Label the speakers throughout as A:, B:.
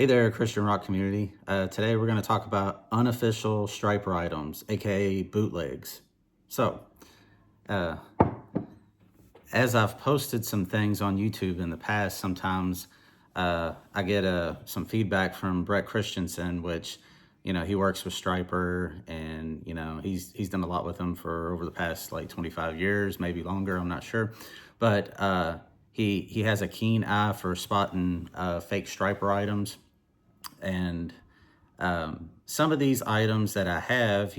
A: Hey there, Christian rock community. Today we're going to talk about unofficial Stryper items, aka bootlegs. So, uh, as I've posted some things on YouTube in the past, sometimes I get some feedback from Brett Christensen, which, he works with Stryper, and he's done a lot with them for over the past like 25 years, maybe longer. I'm not sure, but he has a keen eye for spotting fake Stryper items. And some of these items that I have,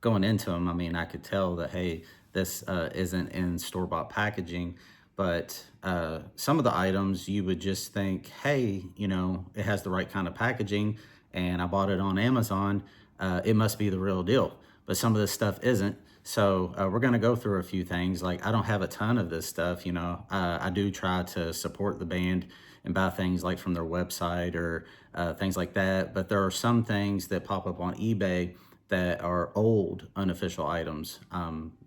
A: going into them, I mean, I could tell that, hey, this isn't in store-bought packaging. But some of the items you would just think, hey, it has the right kind of packaging and I bought it on Amazon. It must be the real deal. But some of this stuff isn't. So we're going to go through a few things. Like, I don't have a ton of this stuff, I do try to support the band and buy things like from their website or things like that. But there are some things that pop up on eBay that are old unofficial items.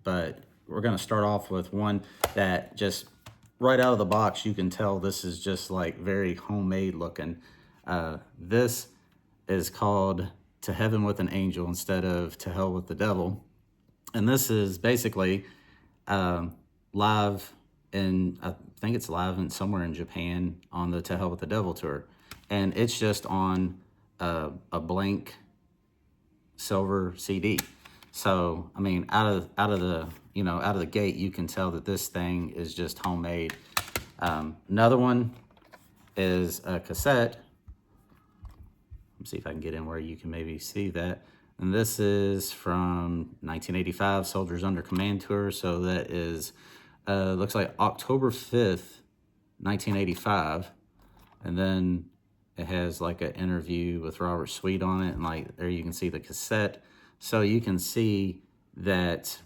A: But we're going to start off with one that just right out of the box, you can tell this is just like very homemade looking. This is called To Heaven with an Angel instead of To Hell with the Devil. And this is basically live in, I think it's live in somewhere in Japan on the To Hell with the Devil tour. And it's just on a blank silver CD. So, I mean, out of the gate, you can tell that this thing is just homemade. Another one is a cassette. Let's see if I can get in where you can maybe see that. And this is from 1985 Soldiers Under Command tour. So that is, looks like October 5th, 1985. And then it has like an interview with Robert Sweet on it. And like there you can see the cassette. So you can see that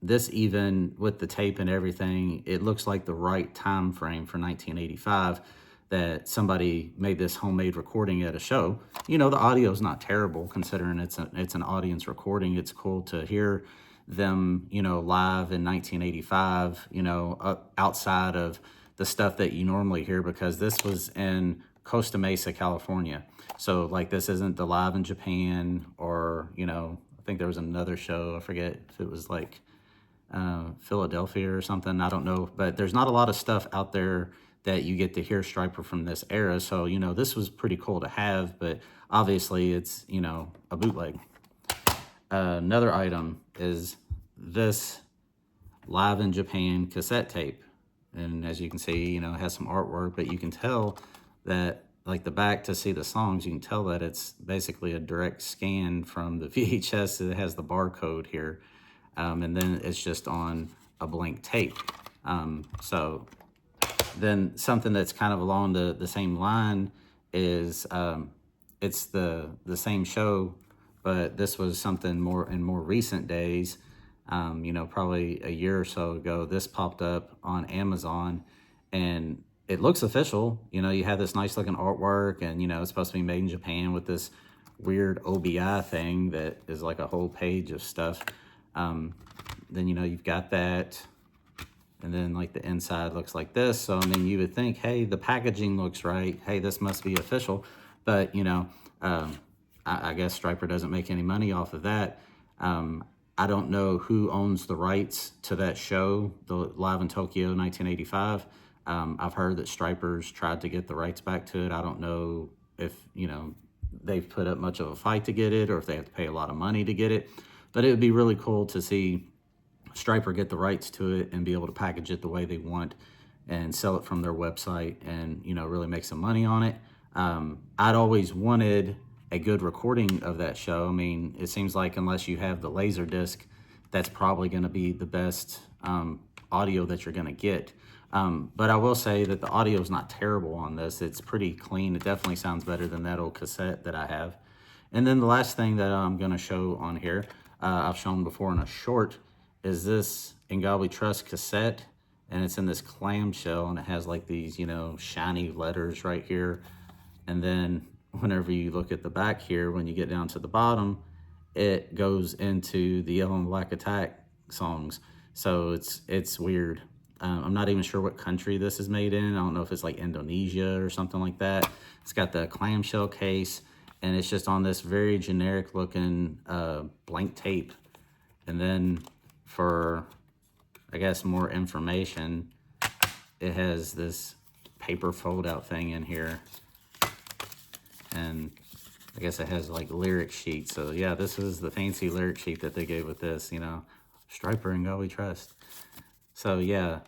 A: this, even with the tape and everything, it looks like the right time frame for 1985 that somebody made this homemade recording at a show. The audio is not terrible considering it's an audience recording. It's cool to hear them, live in 1985, outside of the stuff that you normally hear, because this was in Costa Mesa, California. So like this isn't the live in Japan or, I think there was another show. I forget if it was like Philadelphia or something. I don't know, but there's not a lot of stuff out there that you get to hear Stryper from this era. So, this was pretty cool to have, but obviously it's, a bootleg. Another item is this live in Japan cassette tape. And as you can see, it has some artwork, but you can tell that like the back to see the songs, you can tell that it's basically a direct scan from the VHS. It has the barcode here. And then it's just on a blank tape. So then something that's kind of along the same line is it's the same show, but this was something more in more recent days. Probably a year or so ago, this popped up on Amazon, and it looks official. You have this nice looking artwork, and it's supposed to be made in Japan with this weird OBI thing that is like a whole page of stuff. Then you've got that, and then like the inside looks like this. So I mean, you would think, hey, the packaging looks right, hey, this must be official. But I guess Stryper doesn't make any money off of that. I don't know who owns the rights to that show, the Live in Tokyo 1985. I've heard that Stryper's tried to get the rights back to it. I don't know if they've put up much of a fight to get it, or if they have to pay a lot of money to get it. But it would be really cool to see Stryper get the rights to it and be able to package it the way they want and sell it from their website and, really make some money on it. I'd always wanted a good recording of that show. I mean, it seems like unless you have the laser disc, that's probably going to be the best audio that you're going to get. But I will say that the audio is not terrible on this. It's pretty clean. It definitely sounds better than that old cassette that I have. And then the last thing that I'm going to show on here, I've shown before in a short, is this In God We Trust cassette. And it's in this clamshell, and it has like these, shiny letters right here. And then whenever you look at the back here, when you get down to the bottom, it goes into the Yellow and Black Attack songs. So it's weird. I'm not even sure what country this is made in. I don't know if it's like Indonesia or something like that. It's got the clamshell case, and it's just on this very generic looking blank tape. And then for, I guess, more information, it has this paper fold out thing in here. And I guess it has like lyric sheet. So yeah, this is the fancy lyric sheet that they gave with this, you know, Stryper and God we trust. So yeah,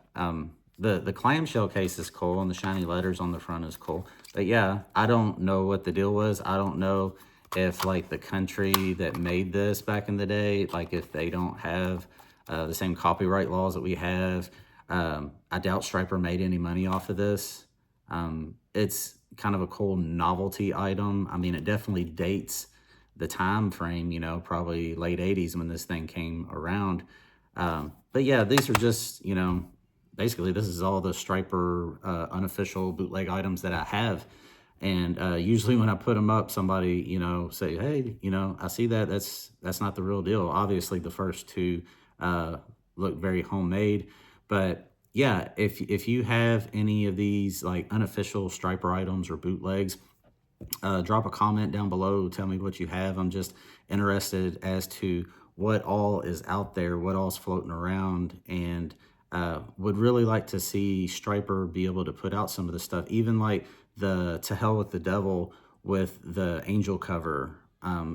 A: the clamshell case is cool, and the shiny letters on the front is cool. But yeah, I don't know what the deal was. I don't know if like the country that made this back in the day, like if they don't have the same copyright laws that we have. I doubt Stryper made any money off of this. It's kind of a cool novelty item. I mean, it definitely dates the time frame, you know, probably late 80s when this thing came around. But yeah, these are just, you know, basically this is all the Stryper unofficial bootleg items that I have. And usually when I put them up, somebody, you know, say, hey, you know, I see that that's not the real deal. Obviously the first two look very homemade, but yeah, if you have any of these like unofficial Stryper items or bootlegs, drop a comment down below. Tell me what you have. I'm just interested as to what all is out there, what all's floating around, and would really like to see Stryper be able to put out some of the stuff, even like the To Hell with the Devil with the angel cover.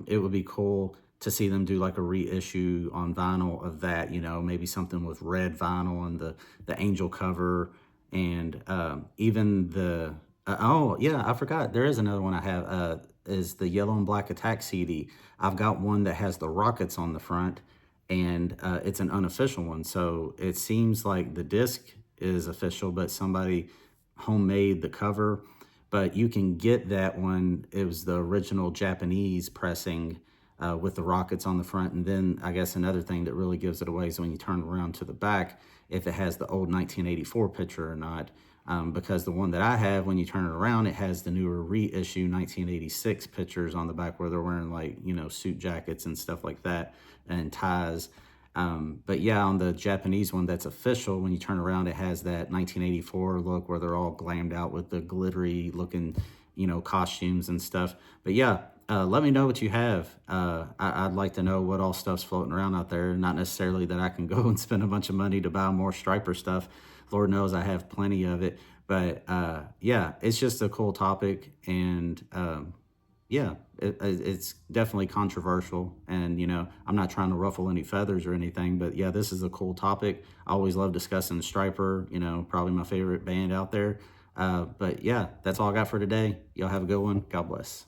A: It would be cool to see them do like a reissue on vinyl of that, you know, maybe something with red vinyl and the angel cover, and even the oh yeah, I forgot. There is another one I have. Is the Yellow and Black Attack CD. I've got one that has the rockets on the front, and it's an unofficial one. So it seems like the disc is official, but somebody homemade the cover. But you can get that one. It was the original Japanese pressing with the rockets on the front. And then I guess another thing that really gives it away is when you turn around to the back, if it has the old 1984 picture or not. Because the one that I have, when you turn it around, it has the newer reissue 1986 pictures on the back where they're wearing like, you know, suit jackets and stuff like that and ties. But yeah, on the Japanese one that's official, when you turn around, it has that 1984 look where they're all glammed out with the glittery looking, you know, costumes and stuff. But yeah, let me know what you have. I'd like to know what all stuff's floating around out there. Not necessarily that I can go and spend a bunch of money to buy more Stryper stuff. Lord knows I have plenty of it. But yeah, it's just a cool topic. And yeah, it's definitely controversial. And, you know, I'm not trying to ruffle any feathers or anything. But yeah, this is a cool topic. I always love discussing Stryper, you know, probably my favorite band out there. But yeah, that's all I got for today. Y'all have a good one. God bless.